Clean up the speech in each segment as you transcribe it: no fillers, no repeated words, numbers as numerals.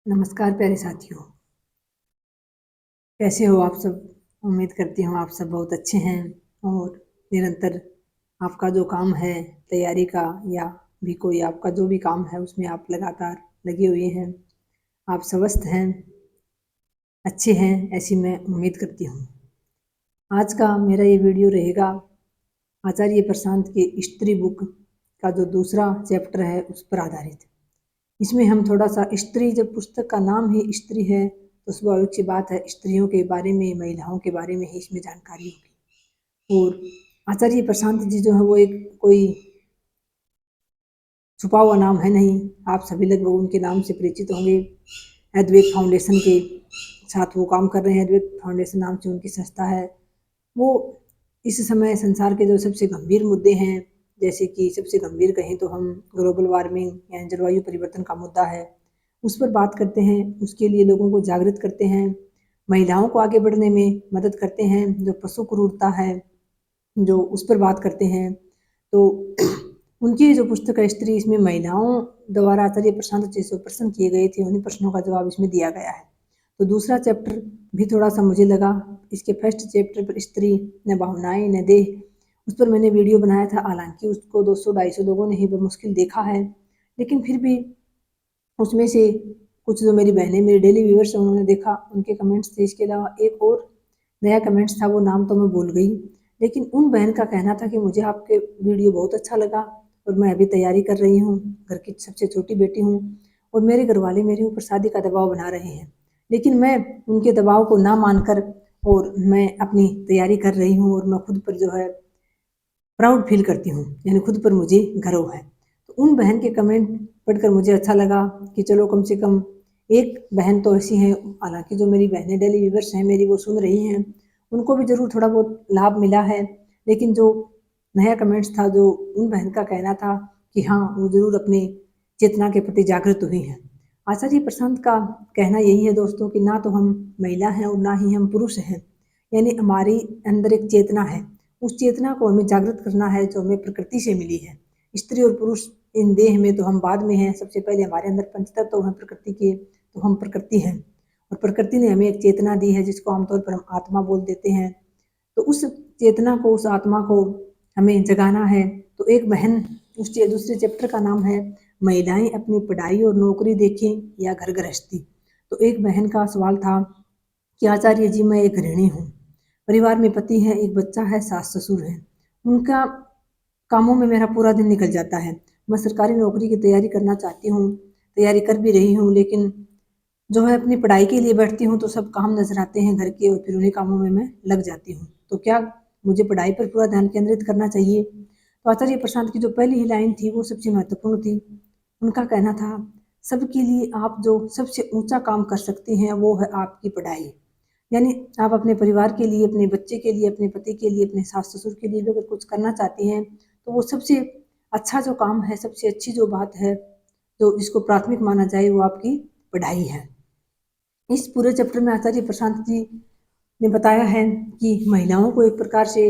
नमस्कार प्यारे साथियों, कैसे हो आप सब? उम्मीद करती हूँ आप सब बहुत अच्छे हैं और निरंतर आपका जो काम है तैयारी का या भी कोई आपका जो भी काम है उसमें आप लगातार लगे हुए हैं। आप स्वस्थ हैं, अच्छे हैं, ऐसी मैं उम्मीद करती हूँ। आज का मेरा ये वीडियो रहेगा आचार्य प्रशांत के स्त्री बुक का जो दूसरा चैप्टर है उस पर आधारित। इसमें हम थोड़ा-सा स्त्री, जब पुस्तक का नाम ही स्त्री है, तो स्वाभाविक सी बात है स्त्रियों के बारे में, महिलाओं के बारे में ही इसमें जानकारी होगी। और आचार्य प्रशांत जी जो है वो एक कोई छुपा हुआ नाम है नहीं, आप सभी लगभग उनके नाम से परिचित होंगे। अद्वैत फाउंडेशन के साथ वो काम कर रहे हैं, अद्वैत फाउंडेशन नाम से उनकी संस्था है। वो इस समय संसार के जो सबसे गंभीर मुद्दे हैं, जैसे कि सबसे गंभीर कहें तो हम ग्लोबल वार्मिंग यानी जलवायु परिवर्तन का मुद्दा है, उस पर बात करते हैं, उसके लिए लोगों को जागृत करते हैं, महिलाओं को आगे बढ़ने में मदद करते हैं, जो पशु क्रूरता है, जो उस पर बात करते हैं। तो उनकी जो पुस्तक है स्त्री, इसमें महिलाओं द्वारा आचार्य प्रशांत जी से प्रश्न किए गए थे, उन्हीं प्रश्नों का जवाब इसमें दिया गया है। तो दूसरा चैप्टर भी थोड़ा-सा मुझे लगा, इसके फर्स्ट चैप्टर पर स्त्री न भावनाएँ न देह, उस पर मैंने वीडियो बनाया था, हालाँकि उसको 200-250 लोगों ने ही बमुश्किल देखा है। लेकिन फिर भी उसमें से कुछ जो मेरी बहनें, मेरे डेली व्यूअर्स हैं, उन्होंने देखा, उनके कमेंट्स थे। इसके अलावा एक और नया कमेंट्स था, वो नाम तो मैं भूल गई। लेकिन उन बहन का कहना था कि मुझे आपके वीडियो बहुत अच्छा लगा और मैं अभी तैयारी कर रही हूँ, घर की सबसे छोटी बेटी हूँ और मेरे घरवाले मेरे ऊपर शादी का दबाव बना रहे हैं। लेकिन मैं उनके दबाव को ना मानकर और मैं अपनी तैयारी कर रही हूँ और मैं खुद पर जो है प्राउड फील करती हूँ, यानी खुद पर मुझे गर्व है। तो उन बहन के कमेंट पढ़कर मुझे अच्छा लगा कि चलो कम से कम एक बहन तो ऐसी है, हालाँकि जो मेरी बहनें डेली व्यूअर्स हैं मेरी, वो सुन रही हैं, उनको भी ज़रूर थोड़ा बहुत लाभ मिला है। लेकिन जो नया कमेंट्स था, जो उन बहन का कहना था कि हाँ, वो ज़रूर अपनी चेतना के प्रति जागृत हुई हैं। आचार्य प्रशांत का कहना यही है दोस्तों कि ना तो हम महिला हैं और ना ही हम पुरुष हैं, यानी हमारी अंदर एक चेतना है, उस चेतना को हमें जागृत करना है जो हमें प्रकृति से मिली है। स्त्री और पुरुष इन देह में तो हम बाद में हैं, सबसे पहले हमारे अंदर पंचतत्व हैं प्रकृति के, तो हम प्रकृति हैं और प्रकृति ने हमें एक चेतना दी है जिसको आमतौर पर हम आत्मा बोल देते हैं। तो उस चेतना को, उस आत्मा को हमें जगाना है। तो एक बहन, उसके दूसरे चैप्टर का नाम है महिलाएं अपनी पढ़ाई और नौकरी देखें या घर गृहस्थी। तो एक बहन का सवाल था कि आचार्य जी मैं एक गृहिणी हूँ, परिवार में पति है, एक बच्चा है, सास ससुर हैं, उनका कामों में मेरा पूरा दिन निकल जाता है। मैं सरकारी नौकरी की तैयारी करना चाहती हूँ, तैयारी कर भी रही हूँ, लेकिन जो है अपनी पढ़ाई के लिए बैठती हूँ तो सब काम नज़र आते हैं घर के और फिर उन्हीं कामों में मैं लग जाती हूँ। तो क्या मुझे पढ़ाई पर पूरा ध्यान केंद्रित करना चाहिए? तो आचार्य प्रशांत की जो पहली ही लाइन थी वो सबसे महत्वपूर्ण थी। उनका कहना था, सबके लिए आप जो सबसे ऊँचा काम कर सकती हैं वो है आपकी पढ़ाई। यानी आप अपने परिवार के लिए, अपने बच्चे के लिए, अपने पति के लिए, अपने सास-ससुर के लिए भी अगर कुछ करना चाहती हैं, तो वो सबसे अच्छा जो काम है, सबसे अच्छी जो बात है, जो जिसको प्राथमिक माना जाए, वो आपकी पढ़ाई है। इस पूरे चैप्टर में आचार्य प्रशांत जी ने बताया है कि महिलाओं को एक प्रकार से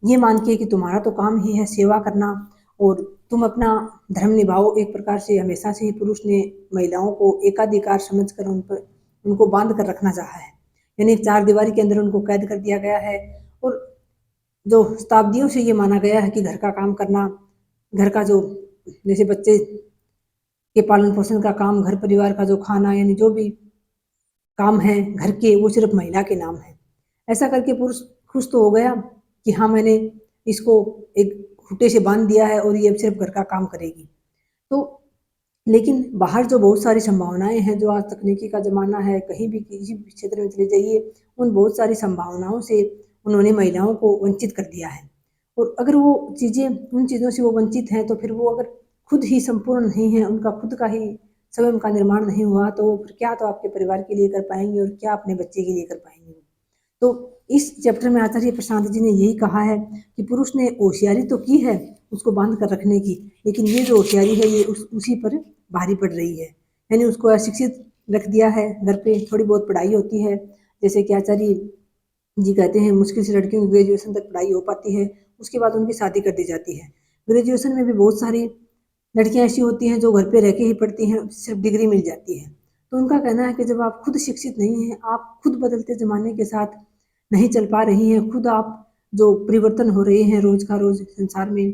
ये मान के कि तुम्हारा तो काम ही है सेवा करना और तुम अपना धर्म निभाओ, एक प्रकार से हमेशा से ही पुरुष ने महिलाओं को एकाधिकार समझकर उन पर उनको बांध कर रखना चाहा है, यानी एक चार दीवारी के अंदर उनको कैद कर दिया गया है। और जो शताब्दियों से ये माना गया है कि घर का काम करना, घर का जो जैसे बच्चे के पालन पोषण का काम, घर परिवार का जो खाना, यानी जो भी काम है घर के, वो सिर्फ महिला के नाम है। ऐसा करके पुरुष खुश तो हो गया कि हाँ, मैंने इसको एक खूंटे से बांध दिया है और ये अब सिर्फ घर का काम करेगी। तो लेकिन बाहर जो बहुत सारी संभावनाएँ हैं, जो आज तकनीकी का ज़माना है, कहीं भी किसी भी क्षेत्र में चले जाइए, उन बहुत सारी संभावनाओं से उन्होंने महिलाओं को वंचित कर दिया है। और अगर वो चीज़ें, उन चीज़ों से वो वंचित हैं, तो फिर वो अगर खुद ही संपूर्ण नहीं हैं, उनका खुद का ही स्वयं का निर्माण नहीं हुआ, तो वो फिर क्या तो आपके परिवार के लिए कर पाएँगी और क्या अपने बच्चे के लिए कर पाएँगी। तो इस चैप्टर में आचार्य प्रशांत जी ने यही कहा है कि पुरुष ने होशियारी तो की है उसको बांध कर रखने की, लेकिन ये जो होशियारी है ये उसी पर भारी पड़ रही है, यानी उसको अशिक्षित रख दिया है। घर पे थोड़ी बहुत पढ़ाई होती है, जैसे कि आचार्य जी कहते हैं मुश्किल से लड़कियों की ग्रेजुएशन तक पढ़ाई हो पाती है, उसके बाद उनकी शादी कर दी जाती है। ग्रेजुएशन में भी बहुत सारी लड़कियां ऐसी होती हैं जो घर पे रह के ही पढ़ती हैं, सिर्फ डिग्री मिल जाती है। तो उनका कहना है कि जब आप खुद शिक्षित नहीं हैं, आप खुद बदलते ज़माने के साथ नहीं चल पा रही हैं, खुद आप जो परिवर्तन हो रहे हैं रोज़ का रोज़ संसार में,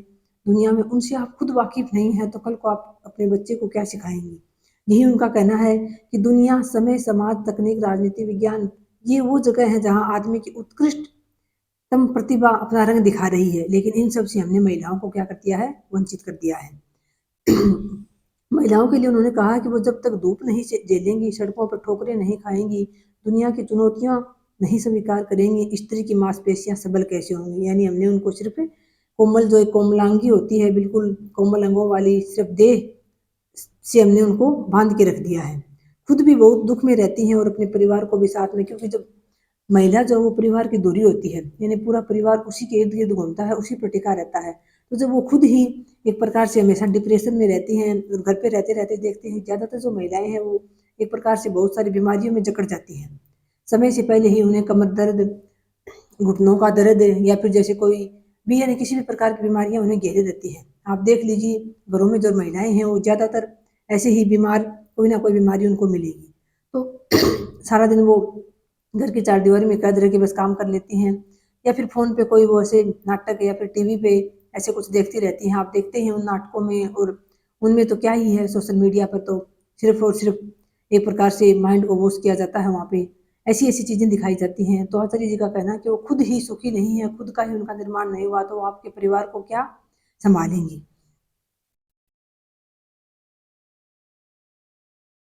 दुनिया में, उनसे आप खुद वाकिफ़ नहीं हैं, तो कल को आप अपने बच्चे को क्या सिखाएँगी? यही उनका कहना है कि दुनिया, समय, समाज, तकनीक, राजनीति, विज्ञान, ये वो जगह है जहाँ आदमी की उत्कृष्टतम प्रतिभा अपना रंग दिखा रही है, लेकिन इन सब से हमने महिलाओं को क्या कर दिया है? वंचित कर दिया है। महिलाओं के लिए उन्होंने कहा कि वो जब तक धूप नहीं झेलेंगी, सड़कों पर ठोकरें नहीं खाएँगी, दुनिया की चुनौतियाँ नहीं स्वीकार करेंगी, स्त्री की मांसपेशियाँ सबल कैसे होंगी? यानी हमने उनको सिर्फ़ कोमल, जो एक कोमलांगी होती है, बिल्कुल कोमल अंगों वाली, सिर्फ़ देह से हमने उनको बाँध के रख दिया है। खुद भी बहुत दुःख में रहती हैं और अपने परिवार को भी साथ में, क्योंकि जब महिला जो है वो परिवार की धुरी होती है, यानी पूरा परिवार उसी के इर्द-गिर्द घूमता है, उसी पर टिका रहता है। तो जब वो खुद ही एक प्रकार से हमेशा डिप्रेशन में रहती हैं और घर पे रहते-रहते देखते हैं ज़्यादातर जो महिलाएँ हैं वो एक प्रकार से बहुत सारी बीमारियों में जकड़ जाती हैं। समय से पहले ही उन्हें कमर दर्द, घुटनों का दर्द या फिर जैसे कोई भी, यानी किसी भी प्रकार की बीमारियाँ उन्हें घेरे रहती हैं। आप देख लीजिए घरों में जो महिलाएँ हैं वो ज़्यादातर ऐसे ही बीमार, कोई ना कोई बीमारी उनको मिलेगी। तो सारा दिन वो घर की चारदीवारी में कैद रह के बस काम कर लेती हैं, या फिर फ़ोन पे कोई वो ऐसे नाटक या फिर टीवी पे ऐसे कुछ देखती रहती हैं। आप देखते हैं उन नाटकों में, और उनमें तो क्या ही है, सोशल मीडिया पर तो सिर्फ़ और सिर्फ़ एक प्रकार से माइंड को वॉश किया जाता है वहाँ पे। ऐसी-ऐसी चीज़ें दिखाई जाती हैं। तो आचार्य जी का कहना है कि वो खुद ही सुखी नहीं है, खुद का ही उनका निर्माण नहीं हुआ, तो वो आपके परिवार को क्या सँभालेंगी?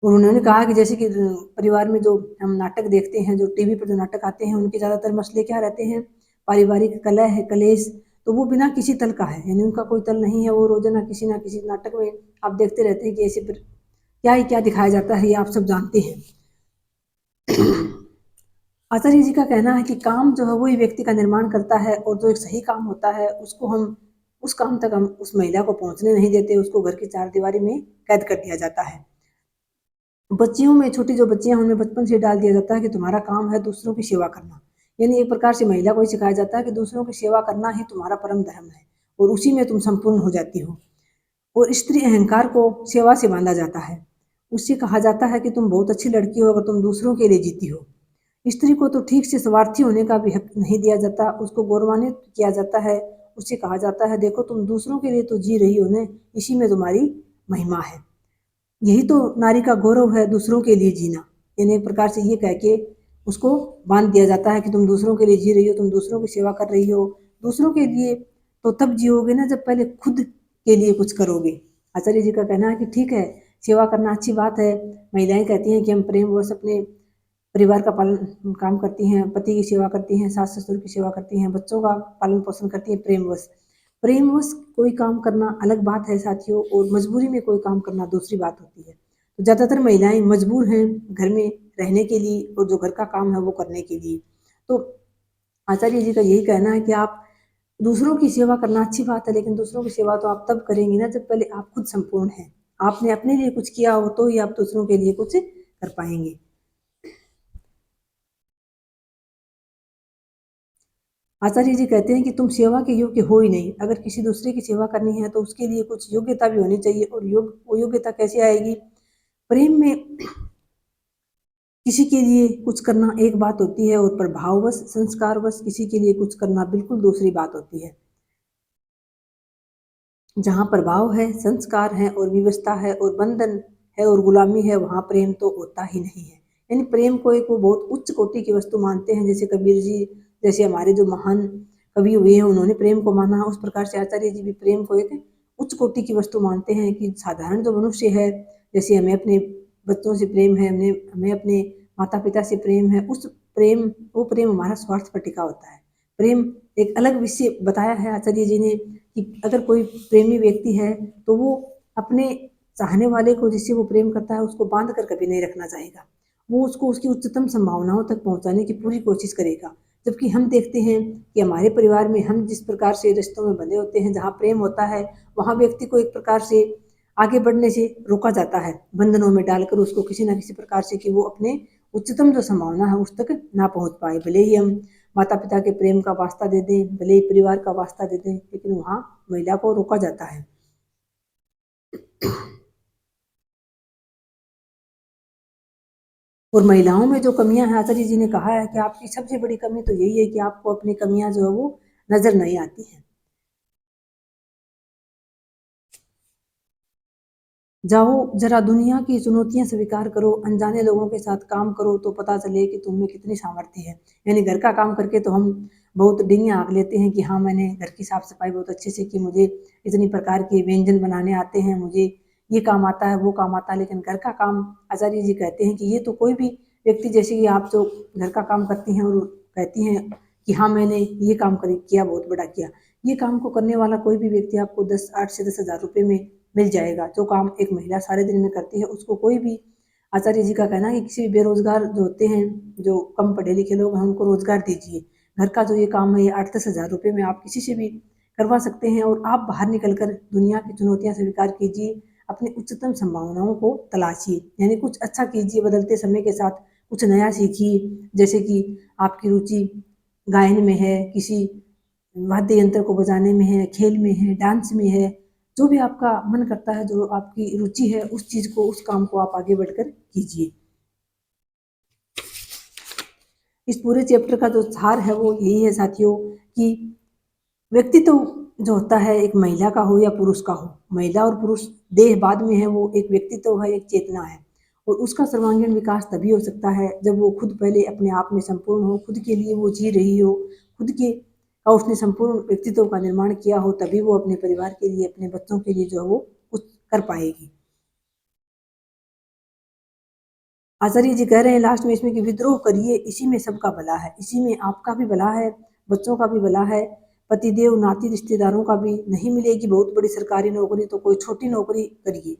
और उन्होंने कहा कि जैसे कि परिवार में जो हम नाटक देखते हैं, जो टीवी पर जो नाटक आते हैं, उनके ज़्यादातर मसले क्या रहते हैं? पारिवारिक कलह है, कलेश, तो वो बिना किसी तल का है, यानी उनका कोई तल नहीं है, वो रोज़ाना किसी न किसी नाटक में आप देखते रहते हैं कि ऐसे फिर क्या ही क्या दिखाया जाता है, ये आप सब जानते हैं। आचार्य जी का कहना है कि काम जो है वही व्यक्ति का निर्माण करता है, और जो एक सही काम होता है उसको हम उस काम तक हम उस महिला को पहुँचने नहीं देते, उसको घर की चारदीवारी में कैद कर दिया जाता है। बच्चियों में, छोटी जो बच्चियाँ हैं उनमें बचपन से डाल दिया जाता है कि तुम्हारा काम है दूसरों की सेवा करना। यानी एक प्रकार से महिला को ये सिखाया जाता है कि दूसरों की सेवा करना ही तुम्हारा परम धर्म है, और उसी में तुम संपूर्ण हो जाती हो। और स्त्री अहंकार को सेवा से बाँधा जाता है। उससे कहा जाता है कि तुम बहुत अच्छी लड़की हो अगर तुम दूसरों के लिए जीती हो। स्त्री को तो ठीक से स्वार्थी होने का भी हक नहीं दिया जाता, उसको गौरवान्वित किया जाता है। उससे कहा जाता है देखो तुम दूसरों के लिए तो जी रही हो ना, इसी में तुम्हारी महिमा है। यही तो नारी का गौरव है, दूसरों के लिए जीना। यानी एक प्रकार से ये कह के उसको बाँध दिया जाता है कि तुम दूसरों के लिए जी रही हो, तुम दूसरों की सेवा कर रही हो। दूसरों के लिए तो तब जियोगे ना जब पहले खुद के लिए कुछ करोगे। आचार्य जी का कहना है कि ठीक है, सेवा करना अच्छी बात है। महिलाएँ कहती हैं कि हम प्रेमवश अपने परिवार का पालन काम करती हैं, पति की सेवा करती हैं, सास-ससुर की सेवा करती हैं, बच्चों का पालन-पोषण करती हैं प्रेमवश। प्रेमवश कोई काम करना अलग बात है साथियों, और मजबूरी में कोई काम करना दूसरी बात होती है। तो ज़्यादातर महिलाएँ मजबूर हैं घर में रहने के लिए, और जो घर का काम है वो करने के लिए। तो आचार्य जी का यही कहना है कि आप दूसरों की सेवा करना अच्छी बात है, लेकिन दूसरों की सेवा तो आप तब करेंगी ना जब पहले आप खुद संपूर्ण हैं। आपने अपने लिए कुछ किया हो तो ही आप दूसरों के लिए कुछ कर पाएँगे। आचार्य जी कहते हैं कि तुम सेवा के योग्य हो ही नहीं। अगर किसी दूसरे की सेवा करनी है तो उसके लिए कुछ योग्यता भी होनी चाहिए, और वो योग्यता कैसे आएगी? प्रेम में किसी के लिए कुछ करना एक बात होती है, और प्रभाववश, संस्कारवश किसी के लिए कुछ करना बिल्कुल दूसरी बात होती है। जहाँ प्रभाव है, संस्कार है और विवशता है और बंधन है और गुलामी है, वहाँ प्रेम तो होता ही नहीं है। यानी प्रेम को एक वो बहुत उच्च कोटि की वस्तु मानते हैं, जैसे कबीर जी जैसे हमारे जो महान कवि हुए हैं उन्होंने प्रेम को माना, उस प्रकार से आचार्य जी भी प्रेम को एक उच्च कोटि की वस्तु मानते हैं कि साधारण जो मनुष्य है, जैसे हमें अपने बच्चों से प्रेम है, हमें हमें अपने माता-पिता से प्रेम है, उस प्रेम वो प्रेम हमारा स्वार्थ पर टिका होता है। प्रेम एक अलग विषय बताया है आचार्य जी ने कि अगर कोई प्रेमी व्यक्ति है, तो वो अपने चाहने वाले को जिससे वो प्रेम करता है, उसको बाँध कर कभी नहीं रखना चाहेगा। वो उसको उसकी उच्चतम संभावनाओं तक पहुँचाने की पूरी कोशिश करेगा। जबकि हम देखते हैं कि हमारे परिवार में हम जिस प्रकार से रिश्तों में बंधे होते हैं, जहाँ प्रेम होता है, वहाँ व्यक्ति को एक प्रकार से आगे बढ़ने से रोका जाता है, बंधनों में डालकर उसको किसी न किसी प्रकार से कि वो अपने उच्चतम जो संभावना है उस तक ना पहुँच पाए। भले ही हम माता-पिता के प्रेम का वास्ता दे दें, भले ही परिवार का वास्ता दे दें, लेकिन वहाँ महिला को रोका जाता है। और महिलाओं में जो कमियां हैं, आचार्य जी ने कहा है कि आपकी सबसे बड़ी कमी तो यही है कि आपको अपनी कमियां जो है वो नजर नहीं आती हैं। जाओ जरा दुनिया की चुनौतियां स्वीकार करो, अनजाने लोगों के साथ काम करो तो पता चले कि तुम में कितनी सामर्थ्य है। यानी घर का काम करके तो हम बहुत डिंगे हाँक लेते हैं कि हाँ मैंने घर की साफ सफाई बहुत अच्छे से की, मुझे इतनी प्रकार के व्यंजन बनाने आते हैं, मुझे ये काम आता है वो काम आता है। लेकिन घर का काम आचार्य जी कहते हैं कि ये तो कोई भी व्यक्ति, जैसे कि आप जो घर का काम करती हैं और कहती हैं कि हाँ मैंने ये काम किया, बहुत बड़ा किया, ये काम को करने वाला कोई भी व्यक्ति आपको 8 से 10 हज़ार रुपये में मिल जाएगा। जो काम एक महिला सारे दिन में करती है उसको कोई भी, आचार्य जी का कहना है कि किसी भी बेरोजगार जो होते हैं, जो कम पढ़े लिखे लोग हैं, उनको रोजगार दीजिए। घर का जो ये काम है ये 8-10 हज़ार रुपये में आप किसी से भी करवा सकते हैं और आप बाहर निकल कर दुनिया की चुनौतियां स्वीकार कीजिए, अपनी उच्चतम संभावनाओं को तलाशिए। यानी कुछ अच्छा कीजिए, बदलते समय के साथ कुछ नया सीखिए। जैसे कि आपकी रुचि गायन में है, किसी वाद्य यंत्र को बजाने में है, खेल में है, डांस में है, जो भी आपका मन करता है, जो आपकी रुचि है, उस चीज को, उस काम को आप आगे बढ़कर कीजिए। इस पूरे चैप्टर का जो सार है वो यही है साथियों कि व्यक्तित्व जो होता है, एक महिला का हो या पुरुष का हो, महिला और पुरुष देह बाद में है, वो एक व्यक्तित्व है, एक चेतना है। और उसका सर्वांगीण विकास तभी हो सकता है जब वो खुद पहले अपने आप में संपूर्ण हो, खुद के लिए वो जी रही हो, खुद के का उसने संपूर्ण व्यक्तित्व का निर्माण किया हो, तभी वो अपने परिवार के लिए, अपने बच्चों के लिए जो है वो कुछ कर पाएगी। आचार्य जी कह रहे हैं लास्ट में इसमें कि विद्रोह करिए, इसी में सबका भला है, इसी में आपका भी भला है, बच्चों का भी भला है, पतिदेव नाती रिश्तेदारों का भी। नहीं मिलेगी बहुत बड़ी सरकारी नौकरी तो कोई छोटी नौकरी करिए,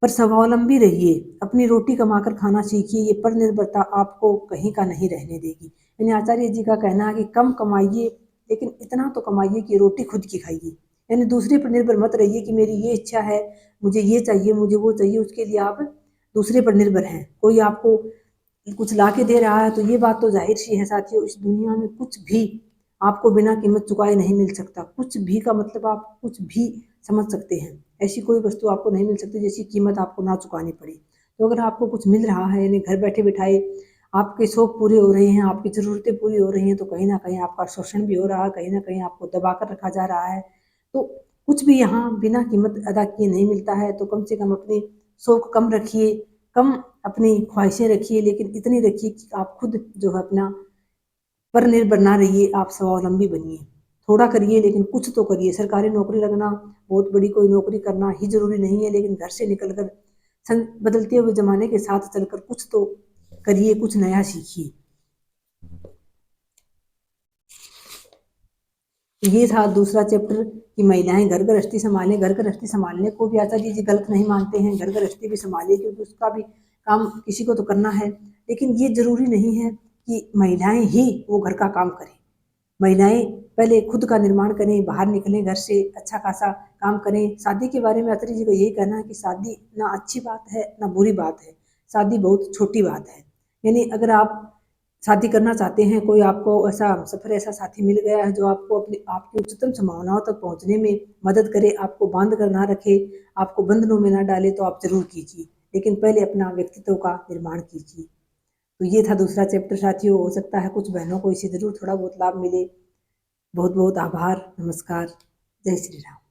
पर स्वावलंबी रहिए, अपनी रोटी कमाकर खाना सीखिए। ये पर निर्भरता आपको कहीं का नहीं रहने देगी। यानी आचार्य जी का कहना है कि कम कमाइए, लेकिन इतना तो कमाइए कि रोटी खुद की खाइए। यानी दूसरे पर निर्भर मत रहिए कि मेरी ये इच्छा है, मुझे ये चाहिए, मुझे वो चाहिए, उसके लिए आप दूसरे पर निर्भर हैं। कोई आपको कुछ ला के दे रहा है तो ये बात तो जाहिर सी है साथियों, इस दुनिया में कुछ भी आपको बिना कीमत चुकाए नहीं मिल सकता। कुछ भी का मतलब आप कुछ भी समझ सकते हैं। ऐसी कोई वस्तु आपको नहीं मिल सकती जिसकी कीमत आपको ना चुकानी पड़े। तो अगर आपको कुछ मिल रहा है, यानी घर बैठे बिठाए आपके शौक पूरे हो रहे हैं, आपकी ज़रूरतें पूरी हो रही हैं, तो कहीं न कहीं आपका शोषण भी हो रहा है, कहीं न कहीं आपको दबा कर रखा जा रहा है। तो कुछ भी यहाँ बिना कीमत अदा किए नहीं मिलता है, तो कम से कम अपनी शौक कम रखिए, कम अपनी ख्वाहिशें रखिए, लेकिन इतनी रखिए कि आप खुद जो है अपना पर निर्भर ना रहिए, आप स्वावलंबी बनिए। थोड़ा करिए लेकिन कुछ तो करिए। सरकारी नौकरी लगना, बहुत बड़ी कोई नौकरी करना ही ज़रूरी नहीं है, लेकिन घर से निकलकर बदलते हुए ज़माने के साथ चलकर कुछ तो करिए, कुछ नया सीखिए। ये था दूसरा चैप्टर कि महिलाएं घर गृहस्थी संभालें। घर गृहस्थी संभालने को भी आचार्य जी गलत नहीं मानते हैं, घर गृहस्थी भी संभालिए, क्योंकि उसका भी काम किसी को तो करना है। लेकिन ये जरूरी नहीं है कि महिलाएं ही वो घर का काम करें। महिलाएं पहले खुद का निर्माण करें, बाहर निकलें घर से, अच्छा खासा काम करें। शादी के बारे में आचार्य जी का यही कहना है कि शादी ना अच्छी बात है ना बुरी बात है, शादी बहुत छोटी बात है। यानी अगर आप शादी करना चाहते हैं, कोई आपको ऐसा सफर, ऐसा साथी मिल गया है जो आपको अपनी आपकी उच्चतम संभावनाओं तक पहुंचने में मदद करे, आपको बांध कर ना रखे, आपको बंधनों में ना डाले, तो आप जरूर कीजिए। लेकिन पहले अपना व्यक्तित्व का निर्माण कीजिए। तो ये था दूसरा चैप्टर साथियों। हो सकता है कुछ बहनों को इसे जरूर थोड़ा बहुत लाभ मिले। बहुत बहुत आभार, नमस्कार, जय श्री राम।